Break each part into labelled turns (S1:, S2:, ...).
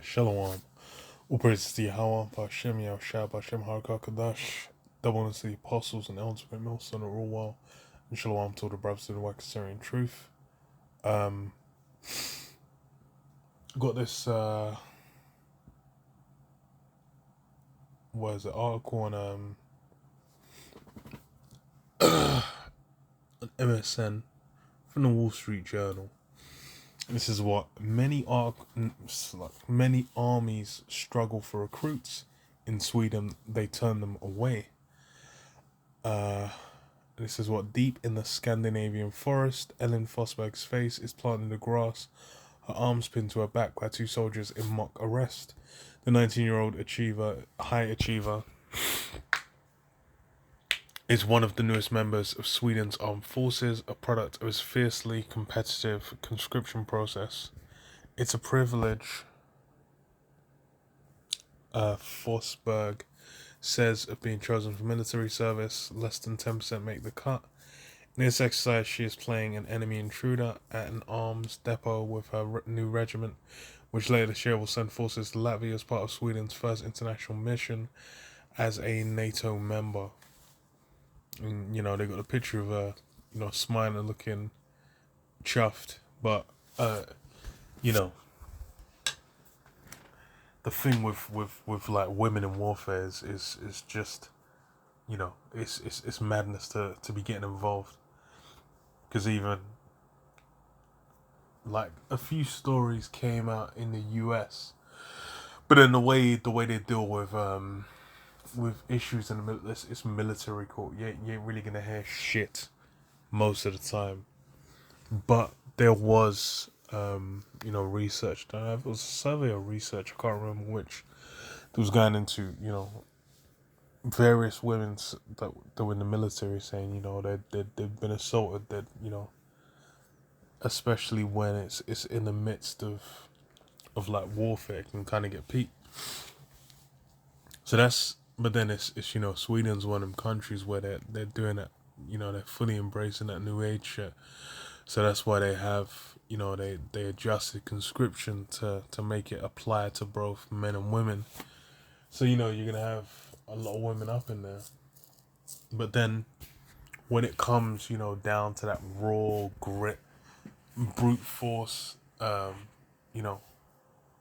S1: Shalom. All praises to Yahweh, Bashem, Yahushua, Bashem, Harakah, Kadash, double honors to the apostles and elders of Mill, son of Rulewell, and Shalom to all the brothers of the Wakasarian truth. Got this, article on MSN from the Wall Street Journal. This is what many armies struggle for recruits. In Sweden, they turn them away. This is what deep in the Scandinavian forest, Ellen Fosberg's face is planted in the grass, her arms pinned to her back by two soldiers in mock arrest. The 19-year-old high achiever, is one of the newest members of Sweden's armed forces, a product of its fiercely competitive conscription process. It's a privilege, Forsberg says, of being chosen for military service. Less than 10% make the cut. In this exercise, she is playing an enemy intruder at an arms depot with her new regiment, which later this year will send forces to Latvia as part of Sweden's first international mission as a NATO member. And, they got a picture of her, smiling, looking chuffed. But, the thing with like women in warfare is just, it's madness to be getting involved. Because even like a few stories came out in the US, but then the way they deal with issues in the it's military court. You ain't really gonna hear shit most of the time. But there was research done. It was a survey or research, I can't remember which. That was going into various women that were in the military saying they've been assaulted, that especially when it's in the midst of like warfare, it can kind of get peaked. So but then it's Sweden's one of them countries where they're doing it, they're fully embracing that new age shit. So that's why they have they adjusted conscription to make it apply to both men and women. So you're gonna have a lot of women up in there. But then when it comes down to that raw grit, brute force,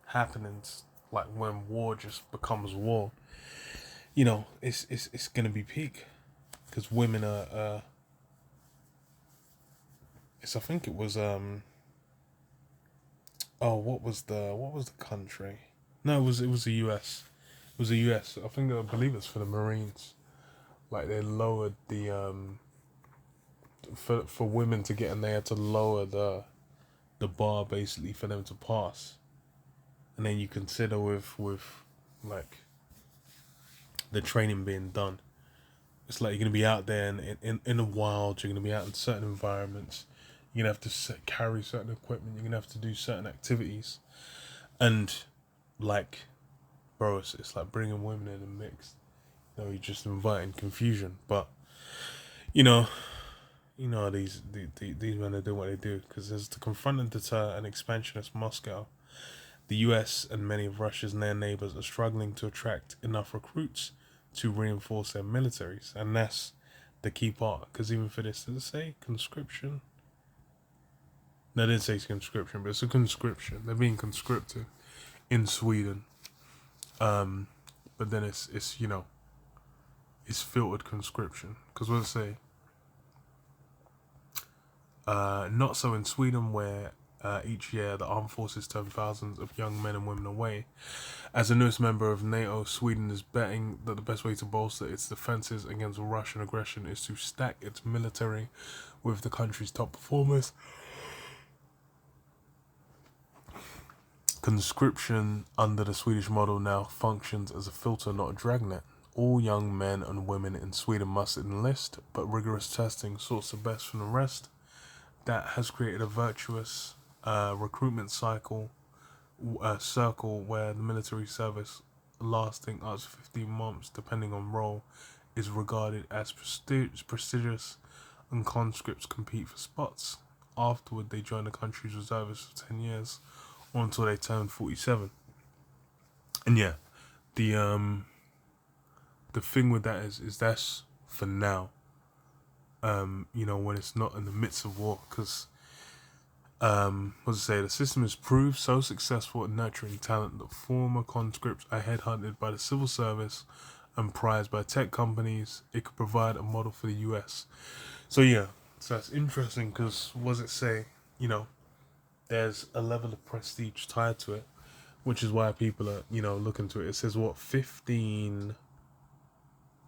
S1: happenings, like when war just becomes war, it's gonna be peak, because women are. I think it was what was the country? No, it was the US. It was the US. I believe it's for the Marines. Like they lowered the for women to get in, they had to lower the bar basically for them to pass. And then you consider with like the training being done, it's like you're gonna be out there in the wild. You're gonna be out in certain environments. You're gonna have to carry certain equipment. You're gonna have to do certain activities, and like, bro, it's like bringing women in the mix. You're just inviting confusion. But these men are doing what they do, because as to confront and deter an expansionist Moscow, the US and many of Russia's near neighbors are struggling to attract enough recruits to reinforce their militaries, and that's the key part. Because even for this, does it say conscription? No, it didn't say conscription, but it's a conscription. They're being conscripted in Sweden. But then it's filtered conscription. Because what does it say? Not so in Sweden, where each year the armed forces turn thousands of young men and women away. As the newest member of NATO, Sweden is betting that the best way to bolster its defenses against Russian aggression is to stack its military with the country's top performers. Conscription under the Swedish model now functions as a filter, not a dragnet. All young men and women in Sweden must enlist, but rigorous testing sorts the best from the rest. That has created a virtuous recruitment circle where the military service, lasting up to 15 months depending on role, is regarded as prestigious, and conscripts compete for spots. Afterward, they join the country's reservists for 10 years, or until they turn 47. And yeah, the thing with that is that's for now. When it's not in the midst of war, because what to say, the system has proved so successful at nurturing talent that former conscripts are headhunted by the civil service and prized by tech companies. It could provide a model for the US. So yeah, so that's interesting because what does it say? You know, there's a level of prestige tied to it, which is why people are looking to it. It says what 15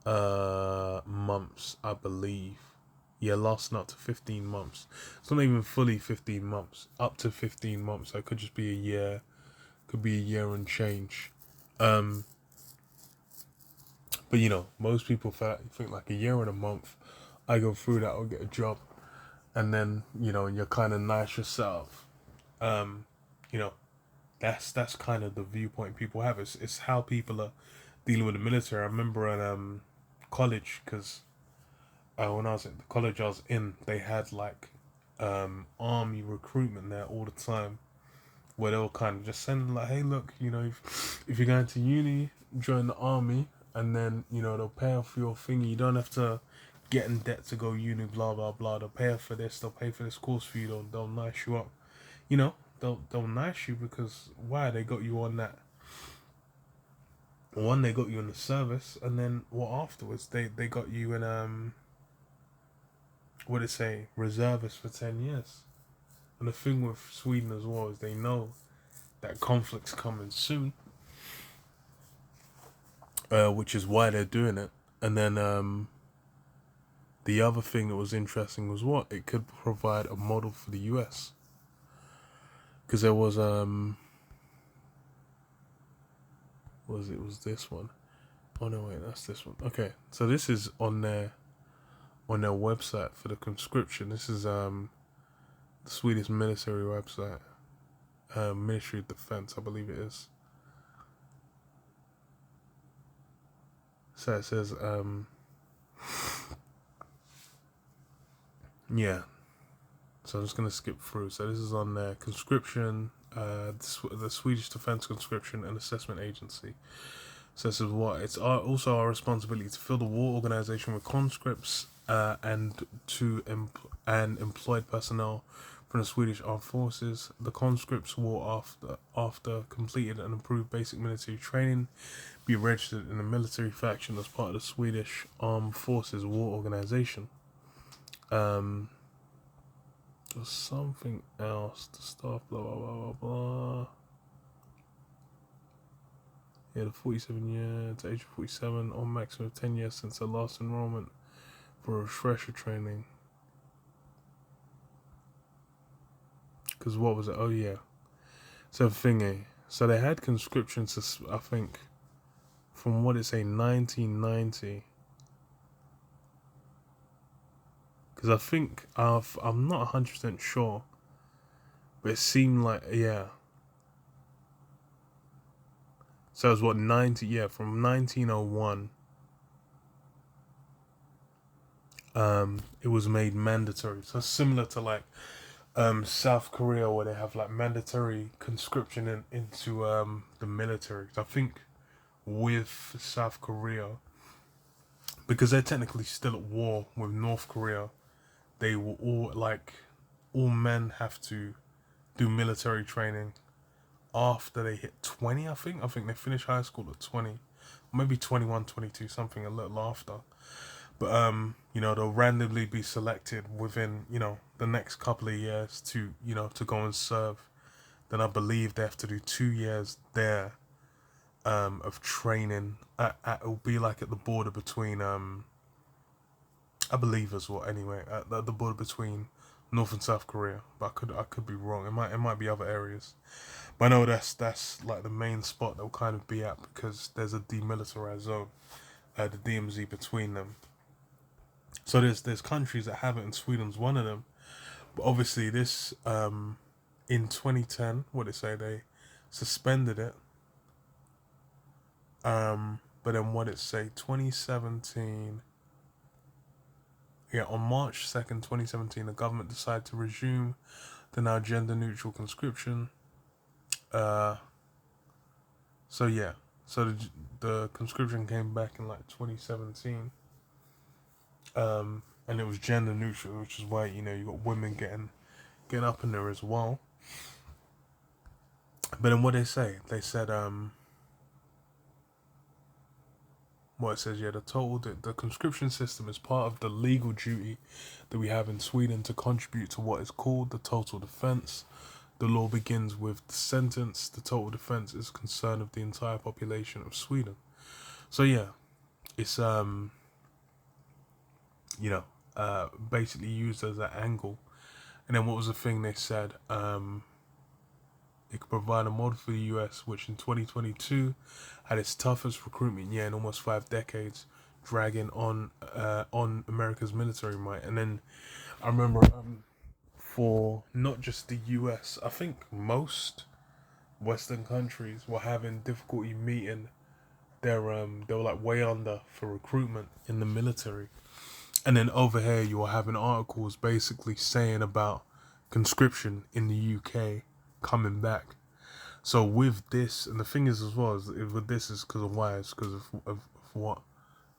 S1: months, I believe. Yeah, lasting up to 15 months. It's not even fully 15 months. Up to 15 months. So it could just be a year. Could be a year and change. But most people think like a year and a month. I go through that, I'll get a job, and then and you're kind of nice yourself. Um, you know, that's kind of the viewpoint people have. It's how people are dealing with the military. I remember in college, because when I was at the college I was in, they had like army recruitment there all the time, where they were kind of just sending like, hey, look, if you're going to uni, join the army, and then they'll pay off your thingy. You don't have to get in debt to go uni. Blah blah blah. They'll pay for this. They'll pay for this course for you. They'll nice you up. They'll nice you because why, they got you on that. One, they got you in the service, and then what afterwards? They got you in what did it say, reservists for 10 years. And the thing with Sweden as well is they know that conflict's coming soon, which is why they're doing it. And then the other thing that was interesting was what it could provide a model for the US, because there was was this one. Oh no, wait, that's this one. Okay, so this is on their website for the conscription. This is the Swedish military website, Ministry of Defense, I believe it is. So it says yeah. So I'm just gonna skip through. So this is on their conscription, the Swedish Defense Conscription and Assessment Agency. So this is what it's also our responsibility to fill the war organization with conscripts and employed personnel from the Swedish Armed Forces. The conscripts will, after completed and improved basic military training, be registered in a military faction as part of the Swedish Armed Forces war organization. There's something else to start. Blah blah blah blah blah. Yeah, the 47 year to age of 47, or maximum of 10 years since their last enrollment for refresher training. Because what was it? Oh yeah. So thingy. So they had conscription, I think, from what it say, 1990. Because I think I'm not 100% sure, but it seemed like, yeah. So it was what, 90, yeah, from 1901. It was made mandatory. So similar to like South Korea, where they have like mandatory conscription into the military. I think with South Korea, because they're technically still at war with North Korea, they will all men have to do military training after they hit 20. I think they finish high school at 20, maybe 21, 22, something a little after. But they'll randomly be selected within the next couple of years to to go and serve. Then I believe they have to do 2 years there of training. It'll be like at the border between I believe as well. Anyway, at the border between North and South Korea, but I could be wrong. It might be other areas. But I know that's like the main spot they'll kind of be at, because there's a demilitarized zone, the DMZ, between them. So there's countries that have it, and Sweden's one of them. But obviously this in 2010, what did it say, they suspended it. But then what did it say, 2017? Yeah, on March 2nd, 2017, the government decided to resume the now gender neutral conscription. So yeah, So the conscription came back in like 2017, and it was gender neutral, which is why you got women getting up in there as well. But then what they said what it says, yeah, the conscription system is part of the legal duty that we have in Sweden to contribute to what is called the total defense. The law begins with the sentence. The total defense is concern of the entire population of Sweden. So yeah, it's basically used as an angle. And then what was the thing they said? It could provide a model for the US, which in 2022 had its toughest recruitment year in almost 5 decades, dragging on America's military might. And then I remember for not just the US, I think most Western countries were having difficulty meeting their they were like way under for recruitment in the military. And then over here you were having articles basically saying about conscription in the UK coming back. So with this, and the thing is as well, is with this is because of why? It's because of what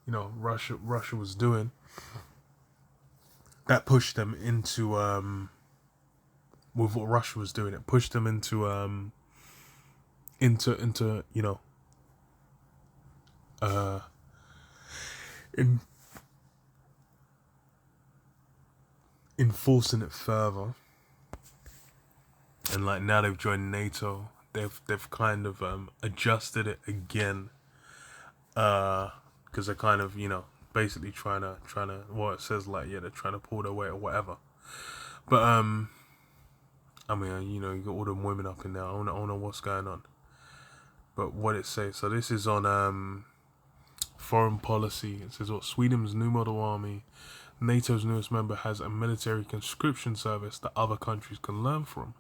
S1: Russia was doing. That pushed them into with what Russia was doing. It pushed them into in enforcing it further. And like now they've joined NATO. They've kind of adjusted it again, because they're kind of basically trying to well, it says like, yeah, they're trying to pull their weight or whatever. But I mean, you got all them women up in there. I don't know what's going on. But what it says, so this is on foreign policy. It says what Sweden's new model army, NATO's newest member, has a military conscription service that other countries can learn from.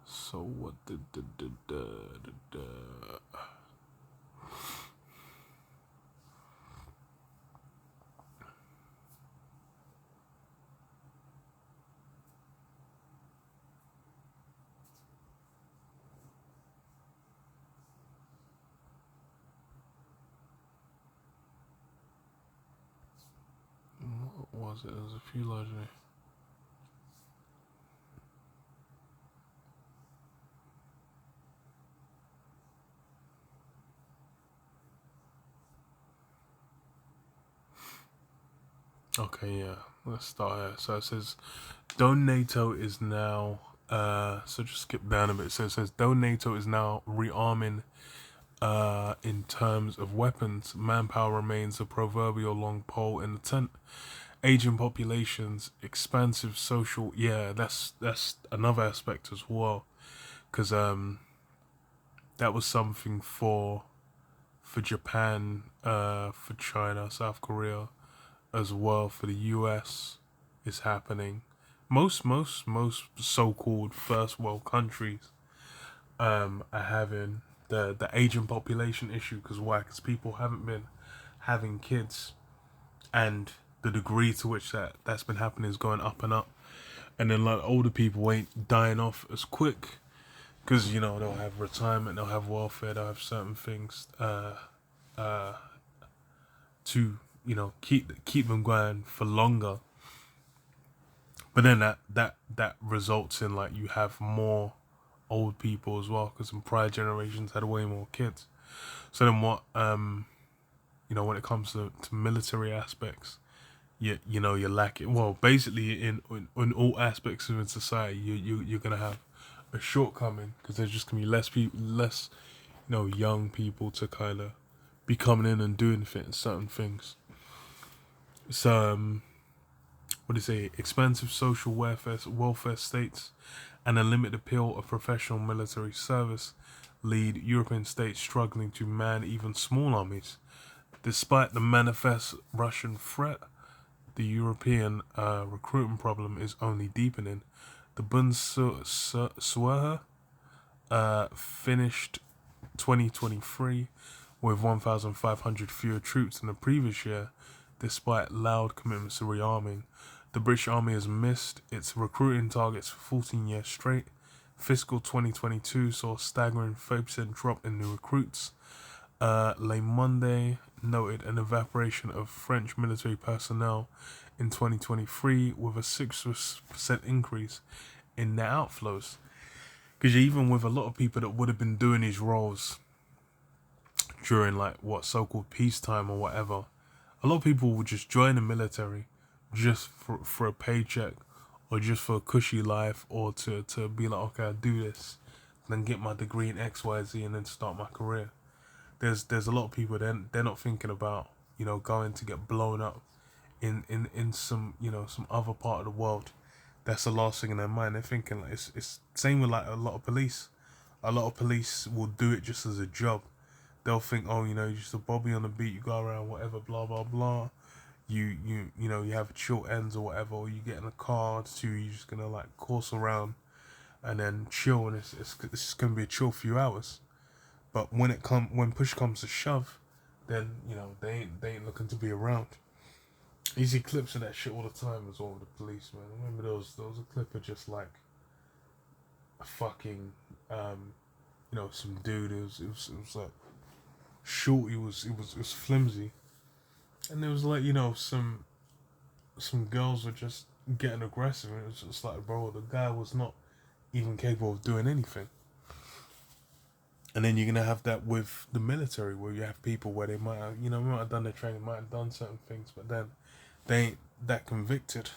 S1: So what did what was it? There was a few large. Okay, yeah. Let's start here. So it says, though NATO is now, so just skip down a bit. So it says, though NATO is now rearming in terms of weapons, manpower remains a proverbial long pole in the tent. Aging populations, expansive social, yeah, that's another aspect as well. Because that was something for Japan, for China, South Korea, as well. For the US is happening. Most so-called first world countries are having the aging population issue. Because why? Because people haven't been having kids, and the degree to which that's been happening is going up and up. And then like older people ain't dying off as quick, because they'll have retirement, they'll have welfare, they'll have certain things to keep them going for longer. But then that results in like you have more old people as well, because in prior generations had way more kids. So then what when it comes to military aspects, you're lacking. Well, basically in all aspects of society, you're gonna have a shortcoming, because there's just gonna be less young people to kind of be coming in and doing certain things. So what do you say? Expensive social welfare states and a limited appeal of professional military service lead European states struggling to man even small armies. Despite the manifest Russian threat, the European recruitment problem is only deepening. The Bundeswehr finished 2023 with 1,500 fewer troops than the previous year, despite loud commitments to rearming. The British Army has missed its recruiting targets for 14 years straight, Fiscal 2022 saw a staggering 30% drop in new recruits. Le Monde noted an evaporation of French military personnel in 2023 with a 6% increase in their outflows. Because even with a lot of people that would have been doing these roles during like what so-called peacetime or whatever, a lot of people would just join the military just for a paycheck or just for a cushy life or to be like, okay, I'll do this, then get my degree in XYZ and then start my career. There's a lot of people they're not thinking about, you know, going to get blown up in some, you know, some other part of the world. That's the last thing in their mind. They're thinking like it's same with like a lot of police. A lot of police will do it just as a job. They'll think, oh, you know, you're just a bobby on the beat, you go around, whatever, blah blah blah. You know, you have short ends or whatever, or you get in a car to you're just gonna like course around and then chill, and it's just gonna be a chill few hours. But when push comes to shove, then you know they ain't looking to be around. You see clips of that shit all the time as well with the police, man. I remember there was a clip of just like a fucking you know, some dude. It was like short. It was flimsy, and there was like, you know, some girls were just getting aggressive, and it was just like, bro, the guy was not even capable of doing anything. And then you're gonna have that with the military, where you have people where they might have, you know, might have done their training, might have done certain things, but then they ain't that convicted.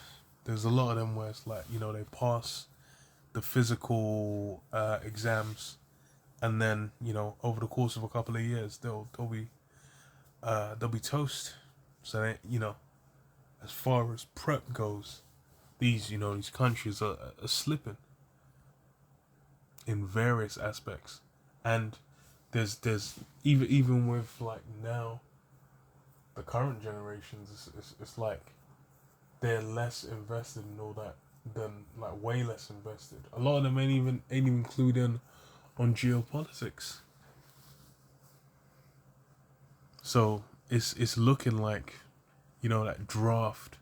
S1: There's a lot of them where it's like, you know, they pass the physical exams, and then, you know, over the course of a couple of years, they'll be toast. So they, you know, as far as prep goes, these, you know, these countries are slipping in various aspects. And there's even with like now the current generations, it's like they're less invested in all that, than like way less invested. A lot of them ain't even including on geopolitics. So it's looking like, you know, that draft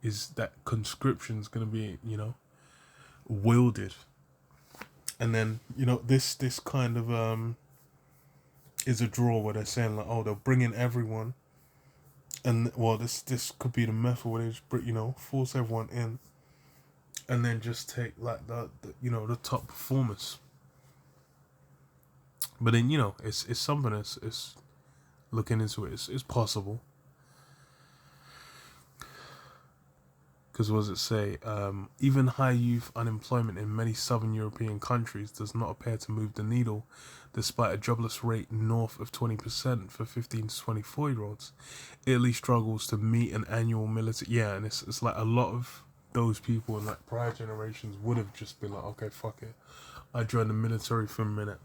S1: is that conscription's gonna be, you know, wielded. And then, you know, this kind of is a draw where they're saying like, oh, they'll bring in everyone, and well, this could be the method where they just, you know, force everyone in, and then just take like the you know, the top performers. But then, you know, it's something it's looking into it. It's possible. Because what does it say? Even high youth unemployment in many southern European countries does not appear to move the needle, despite a jobless rate north of 20% for 15 to 24-year-olds. Italy struggles to meet an annual military... Yeah, and it's like a lot of those people in like prior generations would have just been like, okay, fuck it. I join the military for a minute.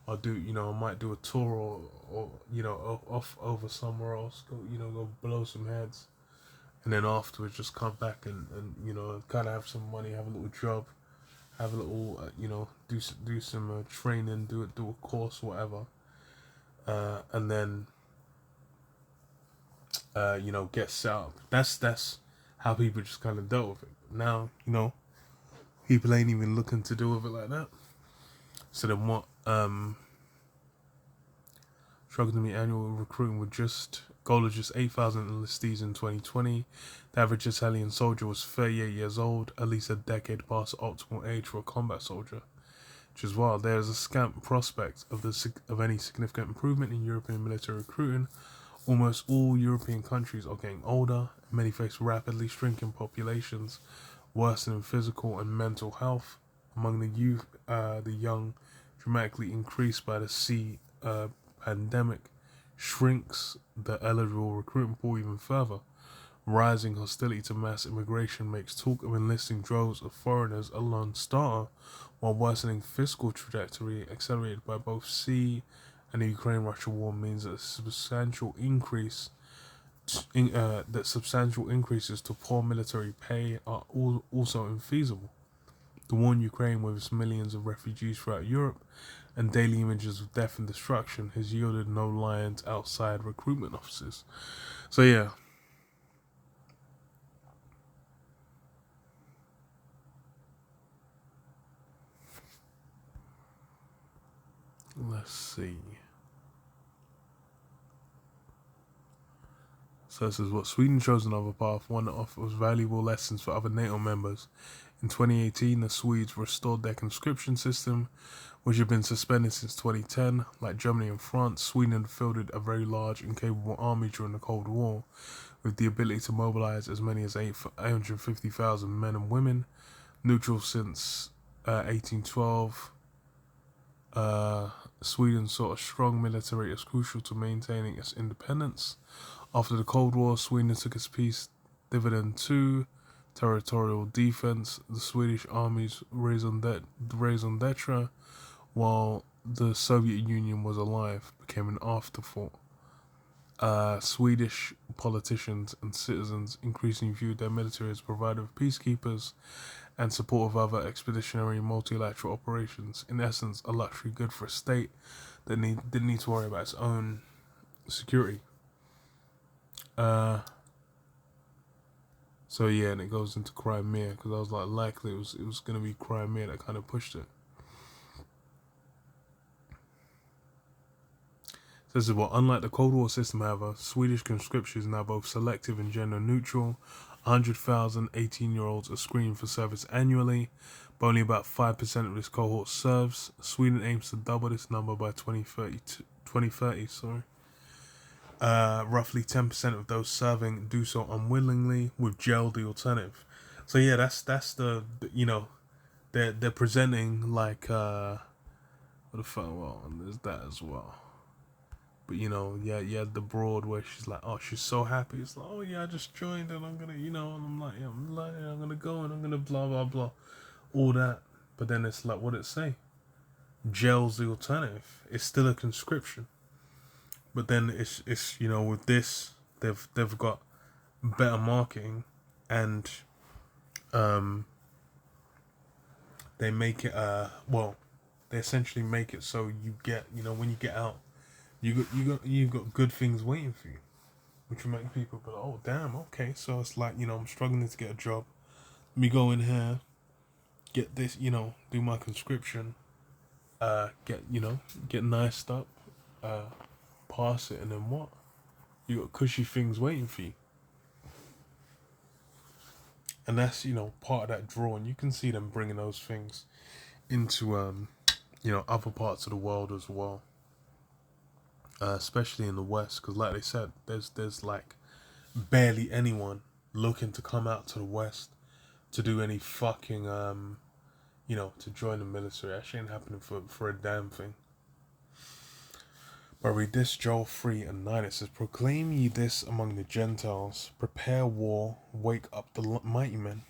S1: I'll do, you know, I might do a tour or you know, off over somewhere else. Go, you know, go blow some heads. And then afterwards just come back and you know, kind of have some money, have a little job, have a little, you know, do some training, do a course, whatever. And then, you know, get set up. That's how people just kind of dealt with it. Now, you know, people ain't even looking to deal with it like that. So then what, struggling to meet annual recruiting with just goal of just 8,000 enlistees in 2020. The average Italian soldier was 38 years old, at least a decade past optimal age for a combat soldier. Which is wild. There is a scant prospect of any significant improvement in European military recruiting. Almost all European countries are getting older, and many face rapidly shrinking populations, worsening physical and mental health. Among the youth, the young dramatically increased by the pandemic shrinks the eligible recruitment pool even further. Rising hostility to mass immigration makes talk of enlisting droves of foreigners a non-starter, while worsening fiscal trajectory accelerated by both sea and the Ukraine-Russia war means that substantial increases to poor military pay are also infeasible. The war in Ukraine, with its millions of refugees throughout Europe and daily images of death and destruction, has yielded no lions outside recruitment offices. So yeah. Let's see. So this is what Sweden chose another path, one that offers valuable lessons for other NATO members. In 2018, the Swedes restored their conscription system, which had been suspended since 2010. Like Germany and France, Sweden fielded a very large and capable army during the Cold War, with the ability to mobilize as many as 850,000 men and women. Neutral since 1812, Sweden saw a strong military as crucial to maintaining its independence. After the Cold War, Sweden took its peace dividend to territorial defense. The Swedish army's raison d'etre, while the Soviet Union was alive, became an afterthought. Swedish politicians and citizens increasingly viewed their military as a provider of peacekeepers and support of other expeditionary multilateral operations. In essence, a luxury good for a state that didn't need to worry about its own security. So yeah, and it goes into Crimea, because I was like, likely it was going to be Crimea that kind of pushed it. Says it, well, unlike the Cold War system, however, Swedish conscription is now both selective and gender neutral. 100,000 18-year-olds are screened for service annually, but only about 5% of this cohort serves. Sweden aims to double this number by 2030. Roughly 10% of those serving do so unwillingly, with jail the alternative. So yeah, that's the you know, they're presenting like what the fuck. Well, there's that as well. But you know, you had the broad where she's like, oh, she's so happy. It's like, oh yeah, I just joined and I'm gonna, and I'm like, yeah, I'm gonna go and I'm gonna blah blah blah, all that. But then it's like, what did it say? Jail's the alternative. It's still a conscription. But then it's with this they've got better marketing, and they make it they essentially make it so you get, when you get out, you've got good things waiting for you, which will make people go, oh damn, okay, so it's like, I'm struggling to get a job, let me go in here, get this, do my conscription, get niced up, pass it, and then what? You got cushy things waiting for you. And that's, part of that draw, and you can see them bringing those things into, other parts of the world as well. Especially in the West, because like they said, there's like barely anyone looking to come out to the West to do any fucking, to join the military. Actually ain't happening for a damn thing. But read this, Joel 3 and 9, it says, proclaim ye this among the Gentiles, prepare war, wake up the mighty men,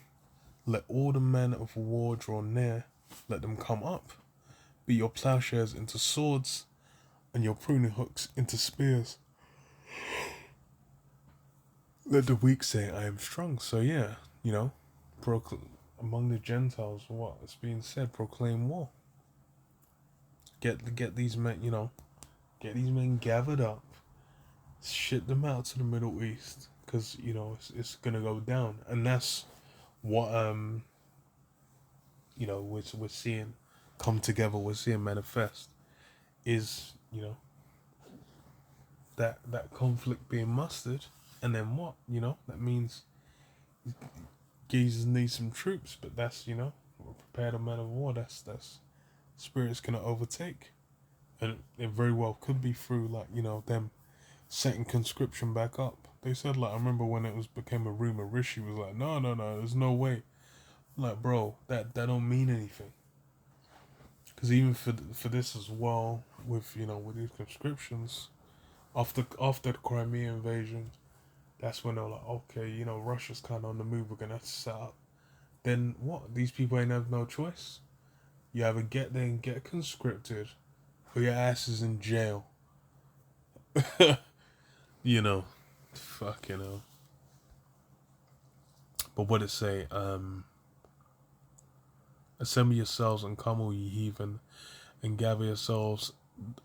S1: let all the men of war draw near, let them come up, beat your plowshares into swords, and your pruning hooks into spears. Let the weak say, I am strong. So yeah, among the Gentiles, what it's being said, proclaim war. Get these men, get these men gathered up, ship them out to the Middle East, because it's gonna go down, and that's what we're seeing come together. We're seeing manifest is that conflict being mustered, and then what that means. Jesus needs some troops, but that's we're prepared a man of war. That's spirit's gonna overtake. And it very well could be through them setting conscription back up. They said I remember when it became a rumor, Rishi was like, no, there's no way. Like, bro, that don't mean anything. Because even for this as well, with with these conscriptions, after the Crimea invasion, that's when they're like, okay, Russia's kind of on the move. We're gonna have to set up. Then what? These people ain't have no choice. You either get there and get conscripted, or your ass is in jail. Fucking hell. But what it say? Assemble yourselves and come, all ye heathen, and gather yourselves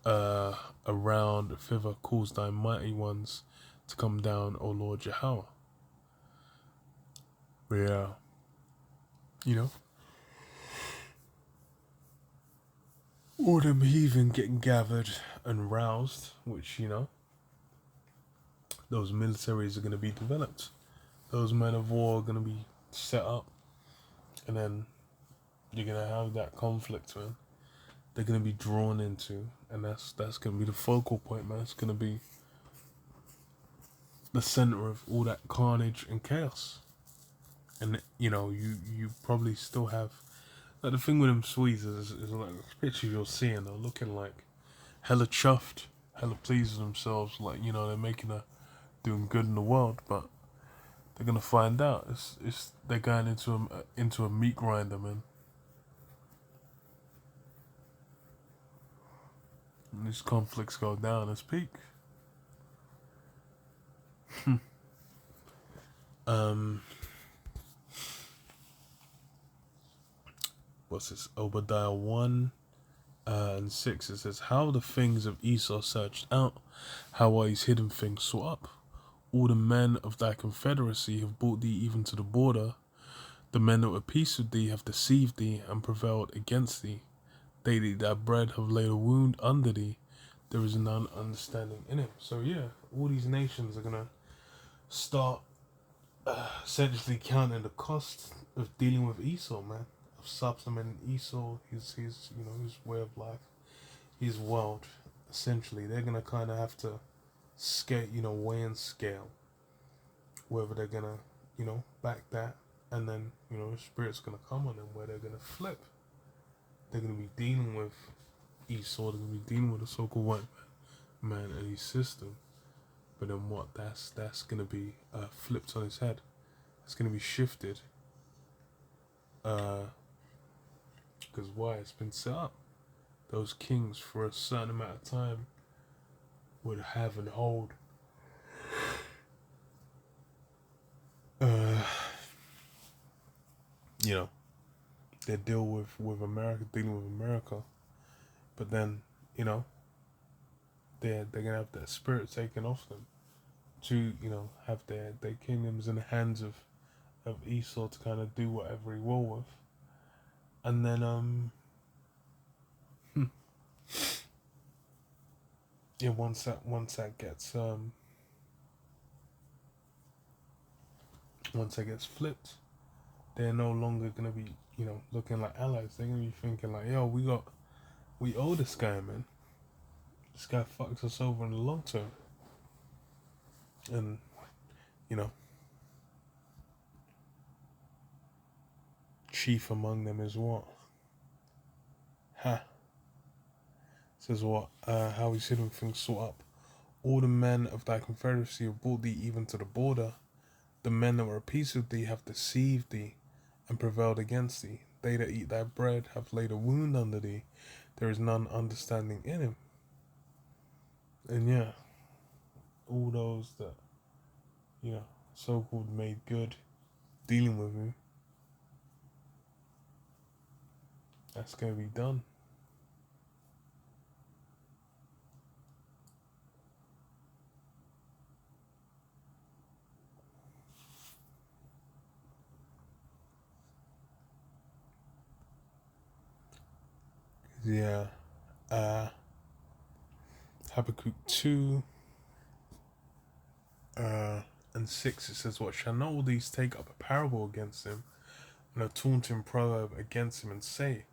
S1: around thither. Cause thy mighty ones to come down, O Lord Jehovah. Yeah. all them heathen getting gathered and roused, which, those militaries are going to be developed. Those men of war are going to be set up. And then you're going to have that conflict, man. They're going to be drawn into. And that's going to be the focal point, man. It's going to be the center of all that carnage and chaos. And, you probably still have... Like, the thing with them Swedes is like, the pictures you're seeing, they're looking like hella chuffed, hella pleased with themselves. Like, they're doing good in the world, but they're gonna find out. They're going into a meat grinder, man. And these conflicts go down as peak. What's this? Obadiah 1 and 6. It says, "How the things of Esau searched out, how are his hidden things sought up? All the men of thy confederacy have brought thee even to the border. The men that were at peace with thee have deceived thee and prevailed against thee. They that eat thy bread have laid a wound under thee. There is none understanding in him." So yeah, all these nations are gonna start essentially counting the cost of dealing with Esau, man. Of supplementing Esau, his way of life, his world. Essentially, they're gonna kind of have to scale, weigh and scale whether they're gonna, back that, and then the spirit's gonna come on them where they're gonna flip. They're gonna be dealing with Esau. They're gonna be dealing with the so-called white man and his system. But then what? That's gonna be flipped on his head. It's gonna be shifted. Because why? It's been set up. Those kings for a certain amount of time would have and hold they deal with America, dealing with America, but then they're gonna have that spirit taken off them to have their kingdoms in the hands of Esau to kind of do whatever he will with, and then once that gets flipped, they're no longer gonna be looking like allies. They're gonna be thinking like, yo, we owe this guy, man. This guy fucks us over in the long term. And chief among them is what? Says what? How his hidden things sought up. All the men of thy confederacy have brought thee even to the border. The men that were at peace with thee have deceived thee and prevailed against thee. They that eat thy bread have laid a wound under thee. There is none understanding in him. And all those that, so-called made good dealing with him, that's going to be done. Habakkuk 2 and 6, it says, "What shall not all these take up a parable against him, and a taunting proverb against him, and say,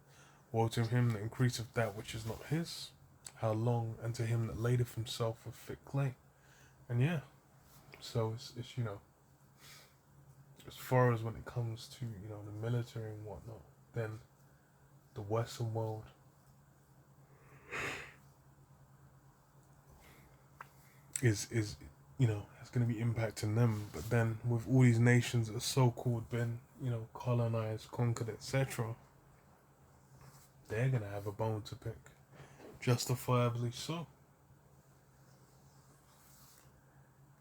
S1: Woe to him that increaseth that which is not his? How long? And to him that ladeth himself with thick clay." And so it's as far as when it comes to the military and whatnot, then the Western world is it's going to be impacting them. But then with all these nations that are so-called been colonized, conquered, etc., they're going to have a bone to pick, justifiably so.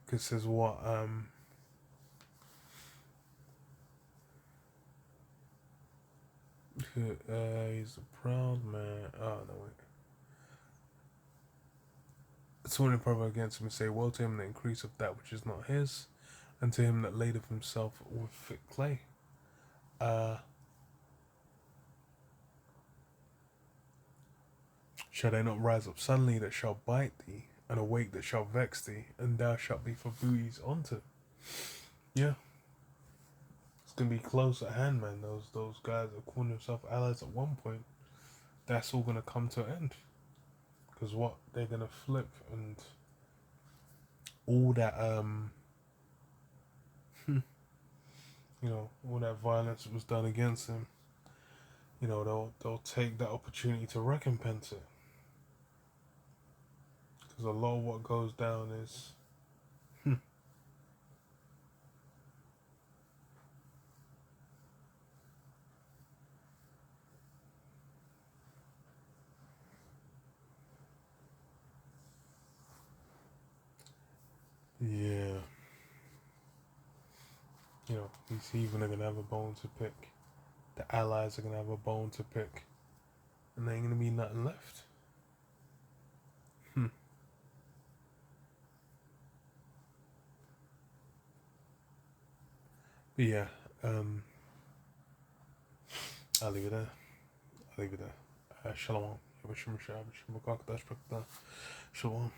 S1: Because says what he's a proud man. Oh no, wait. Taunting proverb against him and say, Woe to him that increase of that which is not his, and to him that ladeth himself with thick clay. Shall they not rise up suddenly that shall bite thee, and awake that shall vex thee, and thou shalt be for booties onto? Yeah. It's gonna be close at hand, man. Those guys that call themselves allies at one point, that's all gonna come to an end. Because what? They're gonna flip and all that all that violence that was done against him, they'll take that opportunity to recompense it. Because a lot of what goes down is yeah. These heathen are gonna have a bone to pick. The allies are gonna have a bone to pick. And there ain't gonna be nothing left. But yeah, I'll leave it there. Shalom. Shalom.